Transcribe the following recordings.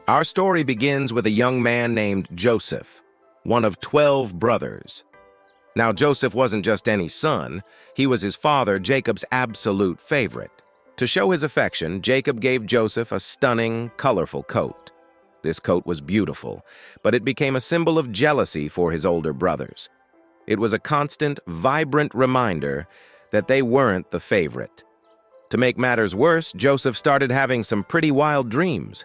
Our story begins with a young man named Joseph, one of 12 brothers. Now, Joseph wasn't just any son, he was his father Jacob's absolute favorite. To show his affection, Jacob gave Joseph a stunning, colorful coat. This coat was beautiful, but it became a symbol of jealousy for his older brothers. It was a constant, vibrant reminder that they weren't the favorite. To make matters worse, Joseph started having some pretty wild dreams.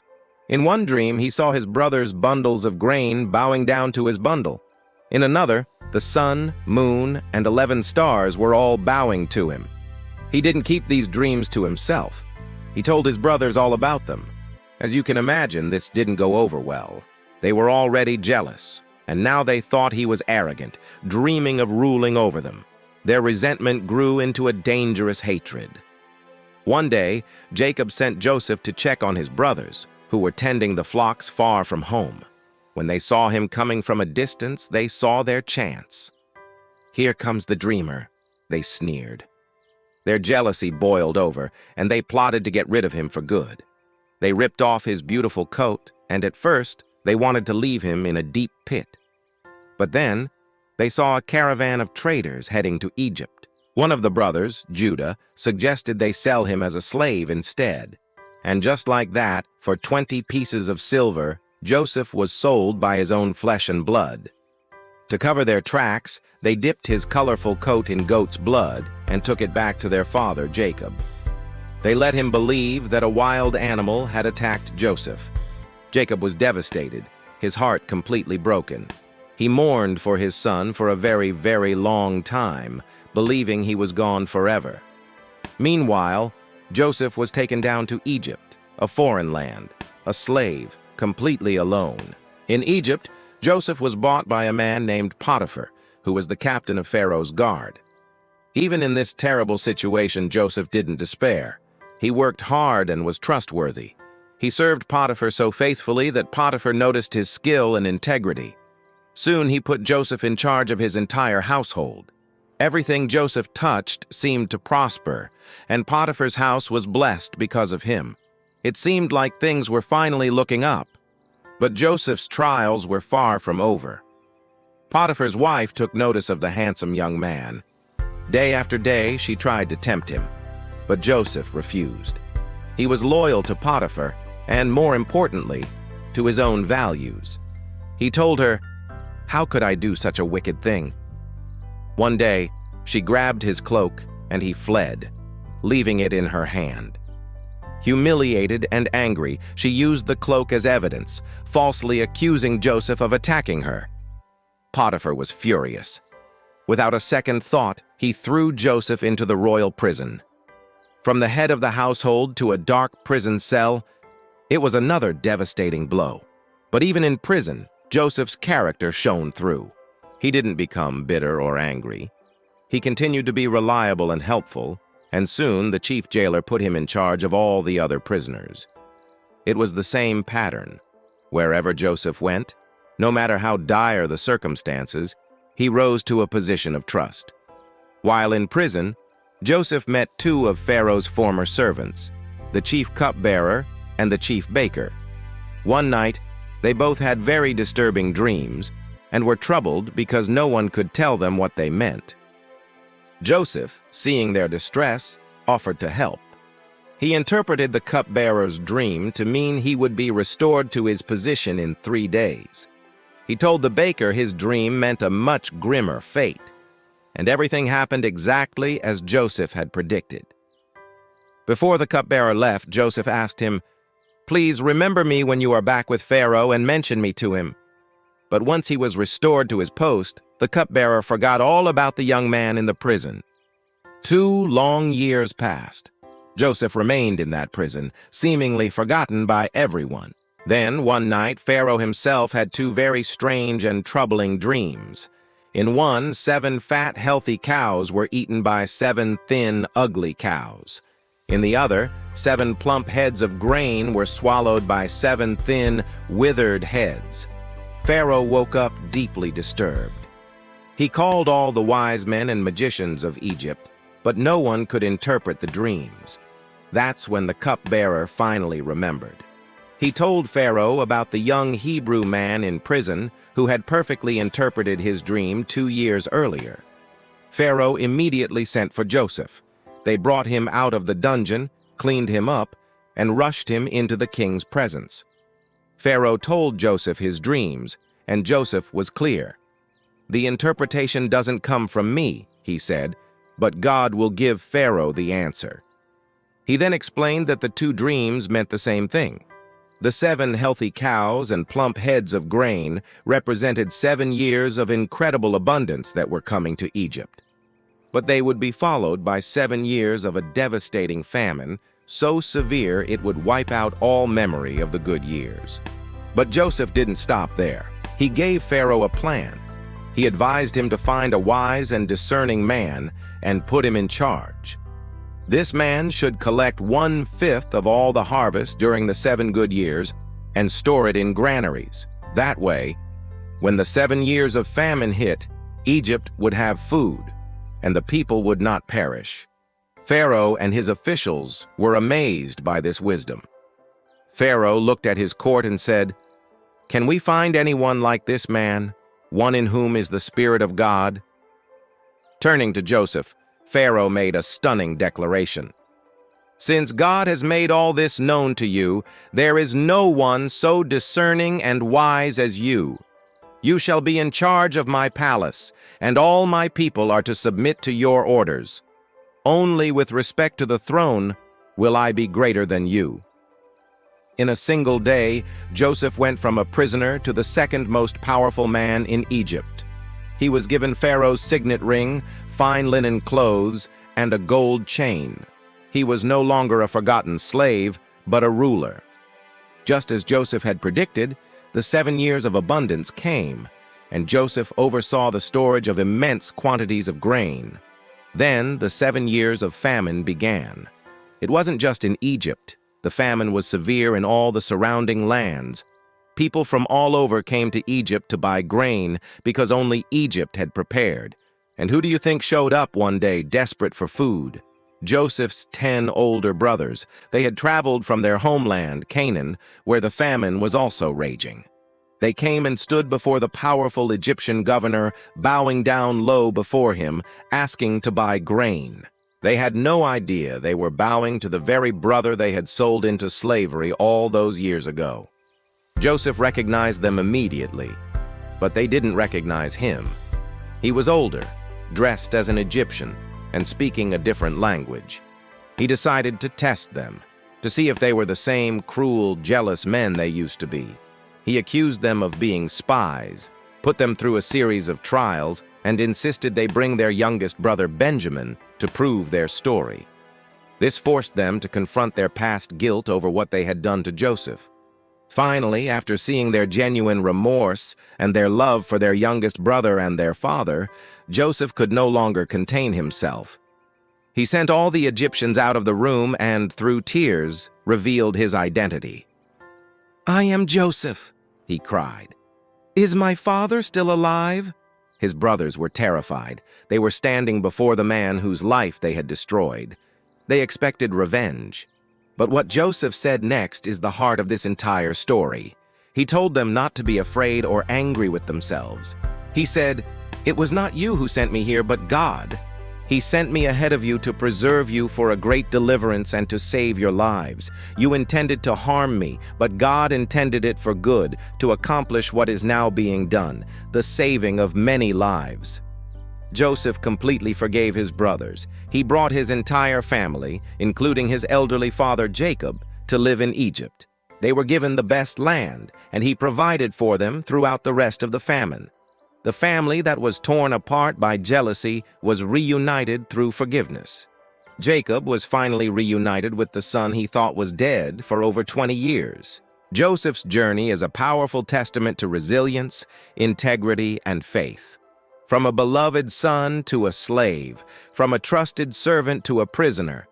In one dream, he saw his brothers' bundles of grain bowing down to his bundle. In another, the sun, moon, and 11 stars were all bowing to him. He didn't keep these dreams to himself. He told his brothers all about them. As you can imagine, this didn't go over well. They were already jealous, and now they thought he was arrogant, dreaming of ruling over them. Their resentment grew into a dangerous hatred. One day, Jacob sent Joseph to check on his brothers, who were tending the flocks far from home. When they saw him coming from a distance, they saw their chance. "Here comes the dreamer," they sneered. Their jealousy boiled over, and they plotted to get rid of him for good. They ripped off his beautiful coat, and at first, they wanted to leave him in a deep pit. But then, they saw a caravan of traders heading to Egypt. One of the brothers, Judah, suggested they sell him as a slave instead. And just like that, for 20 pieces of silver, Joseph was sold by his own flesh and blood. To cover their tracks, they dipped his colorful coat in goat's blood and took it back to their father, Jacob. They let him believe that a wild animal had attacked Joseph. Jacob was devastated, his heart completely broken. He mourned for his son for a very, very long time, believing he was gone forever. Meanwhile, Joseph was taken down to Egypt, a foreign land, a slave, completely alone. In Egypt, Joseph was bought by a man named Potiphar, who was the captain of Pharaoh's guard. Even in this terrible situation, Joseph didn't despair. He worked hard and was trustworthy. He served Potiphar so faithfully that Potiphar noticed his skill and integrity. Soon he put Joseph in charge of his entire household. Everything Joseph touched seemed to prosper, and Potiphar's house was blessed because of him. It seemed like things were finally looking up. But Joseph's trials were far from over. Potiphar's wife took notice of the handsome young man. Day after day, she tried to tempt him, but Joseph refused. He was loyal to Potiphar, and more importantly, to his own values. He told her, "How could I do such a wicked thing?" One day, she grabbed his cloak and he fled, leaving it in her hand. Humiliated and angry, she used the cloak as evidence, falsely accusing Joseph of attacking her. Potiphar was furious. Without a second thought, he threw Joseph into the royal prison. From the head of the household to a dark prison cell, it was another devastating blow. But even in prison, Joseph's character shone through. He didn't become bitter or angry. He continued to be reliable and helpful, and soon the chief jailer put him in charge of all the other prisoners. It was the same pattern. Wherever Joseph went, no matter how dire the circumstances, he rose to a position of trust. While in prison, Joseph met two of Pharaoh's former servants, the chief cupbearer and the chief baker. One night, they both had very disturbing dreams and were troubled because no one could tell them what they meant. Joseph, seeing their distress, offered to help. He interpreted the cupbearer's dream to mean he would be restored to his position in 3 days. He told the baker his dream meant a much grimmer fate, and everything happened exactly as Joseph had predicted. Before the cupbearer left, Joseph asked him, "Please remember me when you are back with Pharaoh and mention me to him." But once he was restored to his post, the cupbearer forgot all about the young man in the prison. 2 long years passed. Joseph remained in that prison, seemingly forgotten by everyone. Then, one night, Pharaoh himself had 2 very strange and troubling dreams. In one, 7 fat, healthy cows were eaten by 7 thin, ugly cows. In the other, 7 plump heads of grain were swallowed by 7 thin, withered heads. Pharaoh woke up deeply disturbed. He called all the wise men and magicians of Egypt, but no one could interpret the dreams. That's when the cupbearer finally remembered. He told Pharaoh about the young Hebrew man in prison who had perfectly interpreted his dream 2 years earlier. Pharaoh immediately sent for Joseph. They brought him out of the dungeon, cleaned him up, and rushed him into the king's presence. Pharaoh told Joseph his dreams, and Joseph was clear. "The interpretation doesn't come from me," he said, "but God will give Pharaoh the answer." He then explained that the 2 dreams meant the same thing. The 7 healthy cows and plump heads of grain represented 7 years of incredible abundance that were coming to Egypt. But they would be followed by 7 years of a devastating famine, so severe it would wipe out all memory of the good years. But Joseph didn't stop there. He gave Pharaoh a plan. He advised him to find a wise and discerning man and put him in charge. This man should collect 1/5 of all the harvest during the 7 good years and store it in granaries. That way, when the 7 years of famine hit, Egypt would have food, and the people would not perish. Pharaoh and his officials were amazed by this wisdom. Pharaoh looked at his court and said, "Can we find anyone like this man, one in whom is the Spirit of God?" Turning to Joseph, Pharaoh made a stunning declaration. "Since God has made all this known to you, there is no one so discerning and wise as you. You shall be in charge of my palace, and all my people are to submit to your orders. Only with respect to the throne will I be greater than you." In a single day, Joseph went from a prisoner to the 2nd most powerful man in Egypt. He was given Pharaoh's signet ring, fine linen clothes, and a gold chain. He was no longer a forgotten slave, but a ruler. Just as Joseph had predicted, the 7 years of abundance came, and Joseph oversaw the storage of immense quantities of grain. Then the 7 years of famine began. It wasn't just in Egypt. The famine was severe in all the surrounding lands. People from all over came to Egypt to buy grain because only Egypt had prepared. And who do you think showed up one day desperate for food? Joseph's 10 older brothers. They had traveled from their homeland, Canaan, where the famine was also raging. They came and stood before the powerful Egyptian governor, bowing down low before him, asking to buy grain. They had no idea they were bowing to the very brother they had sold into slavery all those years ago. Joseph recognized them immediately, but they didn't recognize him. He was older, dressed as an Egyptian, and speaking a different language. He decided to test them, to see if they were the same cruel, jealous men they used to be. He accused them of being spies, put them through a series of trials, and insisted they bring their youngest brother Benjamin to prove their story. This forced them to confront their past guilt over what they had done to Joseph. Finally, after seeing their genuine remorse and their love for their youngest brother and their father, Joseph could no longer contain himself. He sent all the Egyptians out of the room and, through tears, revealed his identity. "I am Joseph," he cried. "Is my father still alive?" His brothers were terrified. They were standing before the man whose life they had destroyed. They expected revenge. But what Joseph said next is the heart of this entire story. He told them not to be afraid or angry with themselves. He said, "It was not you who sent me here, but God. He sent me ahead of you to preserve you for a great deliverance and to save your lives. You intended to harm me, but God intended it for good, to accomplish what is now being done, the saving of many lives." Joseph completely forgave his brothers. He brought his entire family, including his elderly father Jacob, to live in Egypt. They were given the best land, and he provided for them throughout the rest of the famine. The family that was torn apart by jealousy was reunited through forgiveness. Jacob was finally reunited with the son he thought was dead for over 20 years. Joseph's journey is a powerful testament to resilience, integrity, and faith. From a beloved son to a slave, from a trusted servant to a prisoner,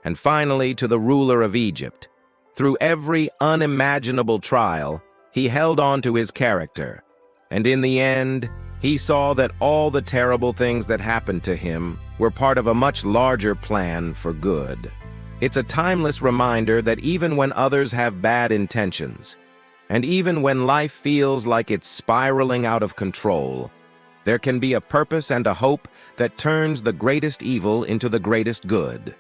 and finally to the ruler of Egypt. Through every unimaginable trial, he held on to his character, and in the end, he saw that all the terrible things that happened to him were part of a much larger plan for good. It's a timeless reminder that even when others have bad intentions, and even when life feels like it's spiraling out of control, there can be a purpose and a hope that turns the greatest evil into the greatest good.